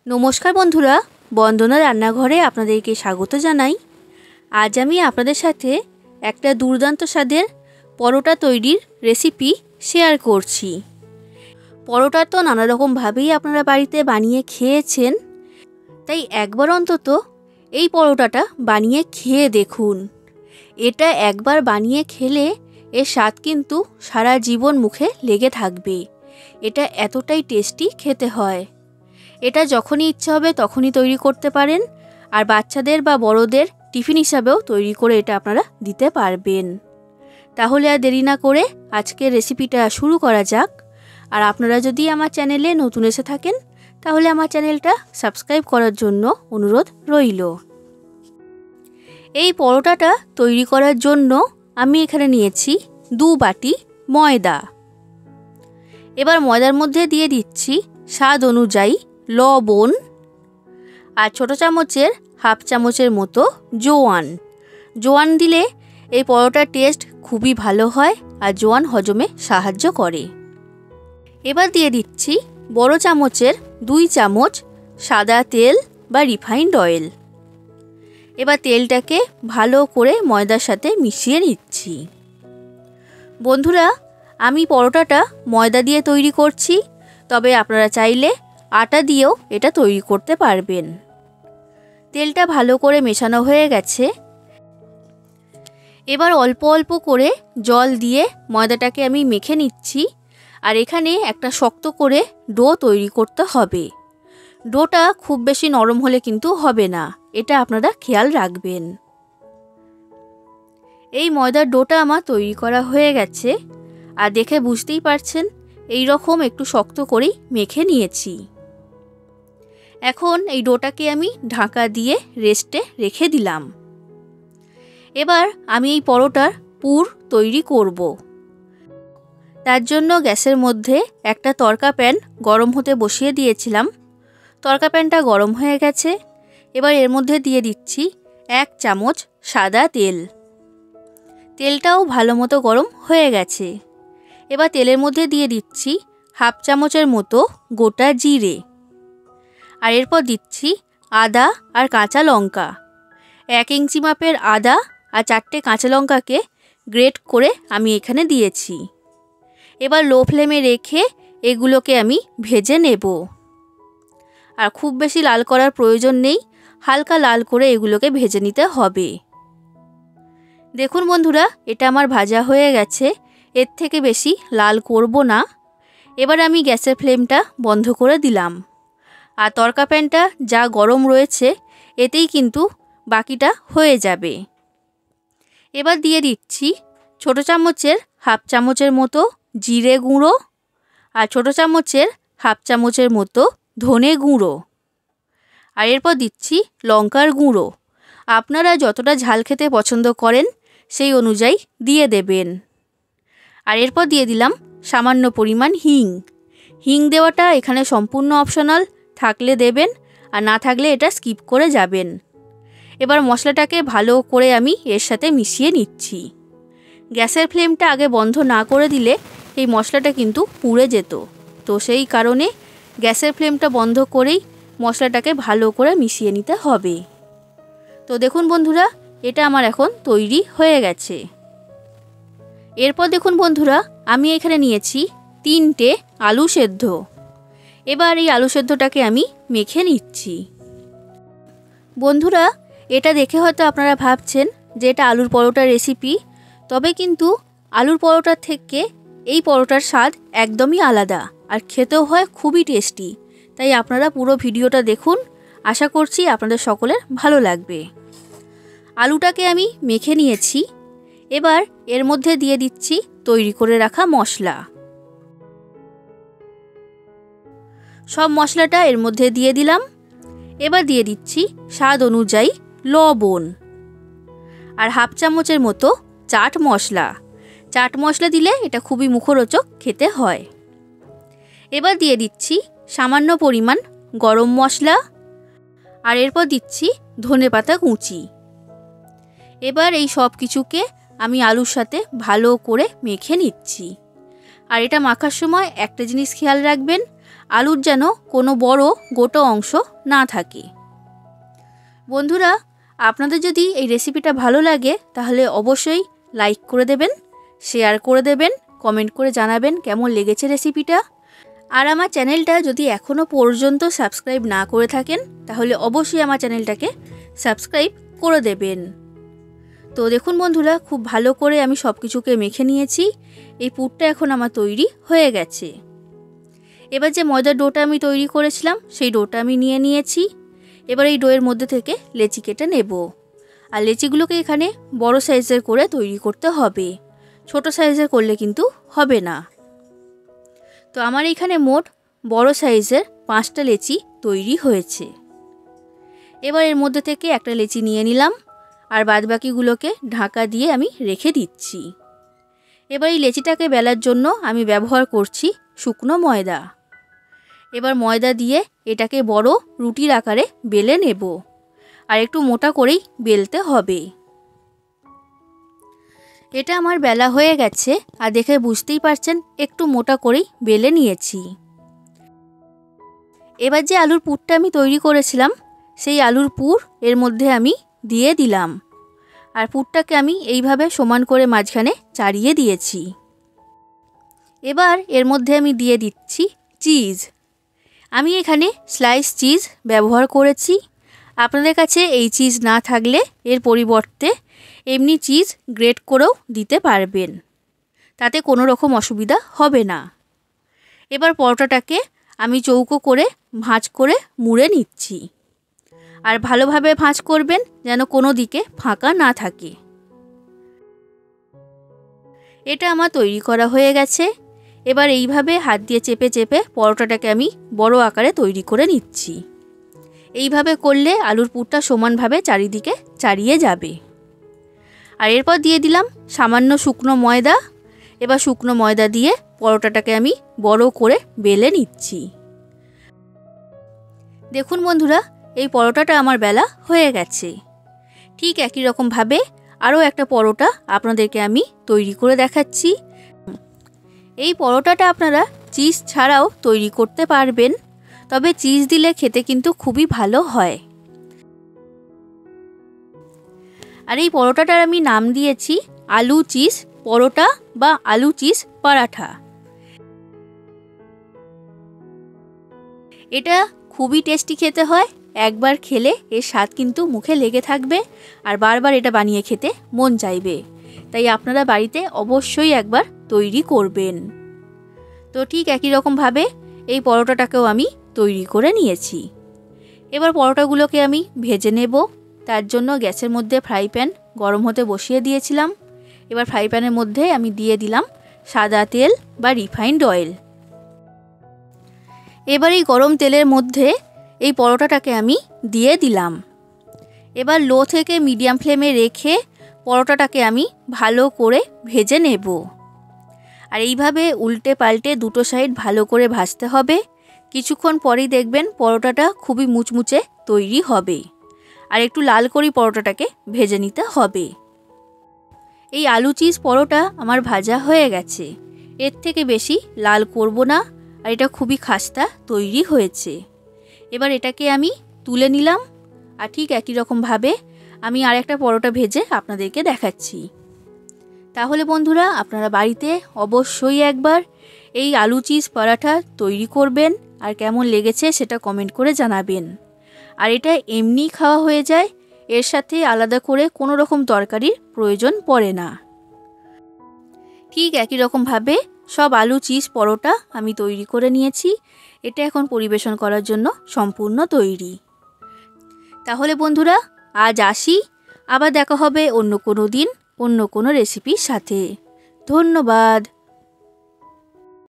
নমস্কার বন্ধুরা, বন্দনা রান্নাঘরে আপনাদেরকে স্বাগত জানাই। আজ আমি আপনাদের সাথে একটা দুর্দান্ত স্বাদের পরোটা তৈরির রেসিপি শেয়ার করছি। পরোটা তো নানা রকমভাবেই আপনারা বাড়িতে বানিয়ে খেয়েছেন, তাই একবার অন্তত এই পরোটাটা বানিয়ে খেয়ে দেখুন। এটা একবার বানিয়ে খেলে এর স্বাদ কিন্তু সারা জীবন মুখে লেগে থাকবে। এটা এতটাই টেস্টি খেতে হয়। এটা যখনই ইচ্ছা হবে তখনই তৈরি করতে পারেন, আর বাচ্চাদের বা বড়দের টিফিন হিসাবেও তৈরি করে এটা আপনারা দিতে পারবেন। তাহলে আর দেরি না করে আজকের রেসিপিটা শুরু করা যাক। আর আপনারা যদি আমার চ্যানেলে নতুন এসে থাকেন তাহলে আমার চ্যানেলটা সাবস্ক্রাইব করার জন্য অনুরোধ রইল। এই পরোটাটা তৈরি করার জন্য আমি এখানে নিয়েছি 2 বাটি ময়দা। এবার ময়দার মধ্যে দিয়ে দিচ্ছি স্বাদ অনুযায়ী লবণ আর ছোটো চামচের হাফ চামচের মতো জোয়ান। জোয়ান দিলে এই পরোটার টেস্ট খুবই ভালো হয় আর জোয়ান হজমে সাহায্য করে। এবার দিয়ে দিচ্ছি বড় চামচের 2 চামচ সাদা তেল বা রিফাইন্ড অয়েল। এবার তেলটাকে ভালো করে ময়দার সাথে মিশিয়ে নিচ্ছি। বন্ধুরা, আমি পরোটাটা ময়দা দিয়ে তৈরি করছি, তবে আপনারা চাইলে আটা দিয়েও এটা তৈরি করতে পারবেন। তেলটা ভালো করে মেশানো হয়ে গেছে। এবার অল্প অল্প করে জল দিয়ে ময়দাটাকে আমি মেখে নিচ্ছি। আর এখানে একটা শক্ত করে ডো তৈরি করতে হবে। ডোটা খুব বেশি নরম হলে কিন্তু হবে না, এটা আপনারা খেয়াল রাখবেন। এই ময়দার ডোটা আমার তৈরি করা হয়ে গেছে, আর দেখে বুঝতেই পারছেন এই রকম একটু শক্ত করেই মেখে নিয়েছি। এখন এই ডোটাকে আমি ঢাকা দিয়ে রেস্টে রেখে দিলাম। এবার আমি এই পরোটার পুর তৈরি করব। তার জন্য গ্যাসের মধ্যে একটা তড়কা প্যান গরম হতে বসিয়ে দিয়েছিলাম। তড়কা প্যানটা গরম হয়ে গেছে। এবার এর মধ্যে দিয়ে দিচ্ছি 1 চামচ সাদা তেল। তেলটাও ভালো মতো গরম হয়ে গেছে। এবার তেলের মধ্যে দিয়ে দিচ্ছি হাফ চামচের মতো গোটা জিরে। আর এরপর দিচ্ছি আদা আর কাঁচা লঙ্কা। 1 ইঞ্চি মাপের আদা আর 4টে কাঁচা লঙ্কাকে গ্রেট করে আমি এখানে দিয়েছি। এবার লো ফ্লেমে রেখে এগুলোকে আমি ভেজে নেব। আর খুব বেশি লাল করার প্রয়োজন নেই, হালকা লাল করে এগুলোকে ভেজে নিতে হবে। দেখুন বন্ধুরা, এটা আমার ভাজা হয়ে গেছে। এর থেকে বেশি লাল করব না। এবার আমি গ্যাসের ফ্লেমটা বন্ধ করে দিলাম। আর তড়কা প্যানটা যা গরম রয়েছে এতেই কিন্তু বাকিটা হয়ে যাবে। এবার দিয়ে দিচ্ছি ছোটো চামচের হাফ চামচের মতো জিরে গুঁড়ো আর ছোটো চামচের হাফ চামচের মতো ধনে গুঁড়ো। আর এরপর দিচ্ছি লঙ্কার গুঁড়ো। আপনারা যতটা ঝাল খেতে পছন্দ করেন সেই অনুযায়ী দিয়ে দেবেন। আর এরপর দিয়ে দিলাম সামান্য পরিমাণ হিং। হিং দেওয়াটা এখানে সম্পূর্ণ অপশনাল, থাকলে দেবেন আর না থাকলে এটা স্কিপ করে যাবেন। এবার মশলাটাকে ভালো করে আমি এর সাথে মিশিয়ে নিচ্ছি। গ্যাসের ফ্লেমটা আগে বন্ধ না করে দিলে এই মশলাটা কিন্তু পুড়ে যেত, তো সেই কারণে গ্যাসের ফ্লেমটা বন্ধ করেই মশলাটাকে ভালো করে মিশিয়ে নিতে হবে। তো দেখুন বন্ধুরা, এটা আমার এখন তৈরি হয়ে গেছে। এরপর দেখুন বন্ধুরা, আমি এখানে নিয়েছি 3টে আলু সেদ্ধ। এবার এই আলু সেদ্ধটাকে আমি মেখে নিচ্ছি। বন্ধুরা, এটা দেখে হয়তো আপনারা ভাবছেন যে এটা আলুর পরোটার রেসিপি, তবে কিন্তু আলুর পরোটার থেকে এই পরোটার স্বাদ একদমই আলাদা আর খেতেও হয় খুবই টেস্টি। তাই আপনারা পুরো ভিডিওটা দেখুন, আশা করছি আপনাদের সকলের ভালো লাগবে। আলুটাকে আমি মেখে নিয়েছি। এবার এর মধ্যে দিয়ে দিচ্ছি তৈরি করে রাখা মশলা। সব মশলাটা এর মধ্যে দিয়ে দিলাম। এবার দিয়ে দিচ্ছি স্বাদ অনুযায়ী লবণ আর হাফ চামচের মতো চাট মশলা। চাট মশলা দিলে এটা খুবই মুখরোচক খেতে হয়। এবার দিয়ে দিচ্ছি সামান্য পরিমাণ গরম মশলা আর এরপর দিচ্ছি ধনেপাতা কুচি। এবার এই সব কিছুকে আমি আলুর সাথে ভালো করে মেখে নিচ্ছি। আর এটা মাখার সময় একটা জিনিস খেয়াল রাখবেন, আলুর যেন কোনো বড় গোটা অংশ না থাকে। বন্ধুরা, আপনাদের যদি এই রেসিপিটা ভালো লাগে তাহলে অবশ্যই লাইক করে দেবেন, শেয়ার করে দেবেন, কমেন্ট করে জানাবেন কেমন লেগেছে রেসিপিটা। আর আমার চ্যানেলটা যদি এখনও পর্যন্ত সাবস্ক্রাইব না করে থাকেন তাহলে অবশ্যই আমার চ্যানেলটাকে সাবস্ক্রাইব করে দেবেন। তো দেখুন বন্ধুরা, খুব ভালো করে আমি সব কিছুকে মেখে নিয়েছি। এই পুরটা এখন আমার তৈরি হয়ে গেছে। এবার যে ময়দার ডোটা আমি তৈরি করেছিলাম সেই ডোটা আমি নিয়ে নিয়েছি। এবার এই ডোয়ের মধ্যে থেকে লেচি কেটে নেব। আর লেচিগুলোকে এখানে বড় সাইজের করে তৈরি করতে হবে, ছোট সাইজের করলে কিন্তু হবে না। তো আমার এখানে মোট বড় সাইজের 5টা লেচি তৈরি হয়েছে। এবার এর মধ্যে থেকে একটা লেচি নিয়ে নিলাম আর বাদবাকিগুলোকে ঢাকা দিয়ে আমি রেখে দিচ্ছি। এবার এই লেচিটাকে বেলার জন্য আমি ব্যবহার করছি শুকনো ময়দা। এবার ময়দা দিয়ে এটাকে বড় রুটির আকারে বেলে নেব, আর একটু মোটা করেই বেলতে হবে। এটা আমার বেলা হয়ে গেছে, আর দেখে বুঝতেই পারছেন একটু মোটা করেই বেলে নিয়েছি। এবার যে আলুর পুরটা আমি তৈরি করেছিলাম সেই আলুর পুর এর মধ্যে আমি দিয়ে দিলাম, আর পুরটাকে আমি এইভাবে সমান করে মাঝখানে চাড়িয়ে দিয়েছি। এবার এর মধ্যে আমি দিয়ে দিচ্ছি চিজ। আমি এখানে স্লাইস চিজ ব্যবহার করেছি। আপনাদের কাছে এই চিজ না থাকলে এর পরিবর্তে এমনি চিজ গ্রেট করেও দিতে পারবেন, তাতে কোনো রকম অসুবিধা হবে না। এবার পরোটাটাকে আমি চৌকো করে ভাঁজ করে মুড়ে নিচ্ছি। আর ভালোভাবে ভাঁজ করবেন যেন কোনো দিকে ফাঁকা না থাকে। এটা আমার তৈরি করা হয়ে গেছে। এবার এইভাবে হাত দিয়ে চেপে চেপে পরোটাটাকে আমি বড় আকারে তৈরি করে নিচ্ছি। এইভাবে করলে আলুর পুরটা সমানভাবে চারিদিকে চাড়িয়ে যাবে। আর এরপর দিয়ে দিলাম সামান্য শুকনো ময়দা। এবার শুকনো ময়দা দিয়ে পরোটাটাকে আমি বড় করে বেলে নিচ্ছি। দেখুন বন্ধুরা, এই পরোটাটা আমার বেলা হয়ে গেছে। ঠিক একই রকমভাবে আরও একটা পরোটা আপনাদেরকে আমি তৈরি করে দেখাচ্ছি। এই পরোটাটা আপনারা চিজ ছাড়াও তৈরি করতে পারবেন, তবে চিজ দিলে খেতে কিন্তু খুবই ভালো হয়। আর এই পরোটাটার আমি নাম দিয়েছি আলু চিজ পরোটা বা আলু চিজ পরাঠা। এটা খুবই টেস্টি খেতে হয়। একবার খেলে এর স্বাদ কিন্তু মুখে লেগে থাকবে, আর বারবার এটা বানিয়ে খেতে মন চাইবে। তাই আপনারা বাড়িতে অবশ্যই একবার তৈরি করবেন। তো ঠিক একই রকমভাবে এই পরোটাটাকেও আমি তৈরি করে নিয়েছি। এবার পরোটাগুলোকে আমি ভেজে নেব। তার জন্য গ্যাসের মধ্যে ফ্রাই প্যান গরম হতে বসিয়ে দিয়েছিলাম। এবার ফ্রাই প্যানের মধ্যে আমি দিয়ে দিলাম সাদা তেল বা রিফাইন্ড অয়েল। এবার এই গরম তেলের মধ্যে এই পরোটাটাকে আমি দিয়ে দিলাম। এবার লো থেকে মিডিয়াম ফ্লেমে রেখে পরোটাটাকে আমি ভালো করে ভেজে নেব। আর এইভাবে উল্টে পাল্টে দুটো সাইড ভালো করে ভাজতে হবে। কিছুক্ষণ পরেই দেখবেন পরোটাটা খুবই মুচমুচে তৈরি হবে। আর একটু লাল করে পরোটাটাকে ভেজে নিতে হবে। এই আলু চিজ পরোটা আমার ভাজা হয়ে গেছে। এর থেকে বেশি লাল করব না, আর এটা খুবই খাস্তা তৈরি হয়েছে। এবার এটাকে আমি তুলে নিলাম। আর ঠিক একই রকমভাবে আমি আরেকটা পরোটা ভেজে আপনাদেরকে দেখাচ্ছি। তাহলে বন্ধুরা, আপনারা বাড়িতে অবশ্যই একবার এই আলু চিজ পরাঠা তৈরি করবেন, আর কেমন লেগেছে সেটা কমেন্ট করে জানাবেন। আর এটা এমনি খাওয়া হয়ে যায়, এর সাথে আলাদা করে কোনো রকম তরকারির প্রয়োজন পড়ে না। ঠিক একই রকমভাবে সব আলু চিজ পরোটা আমি তৈরি করে নিয়েছি। এটা এখন পরিবেশন করার জন্য সম্পূর্ণ তৈরি। তাহলে বন্ধুরা, আজ আসি। আবার দেখা হবে অন্য কোনো দিন অন্য কোনো রেসিপির সাথে। ধন্যবাদ।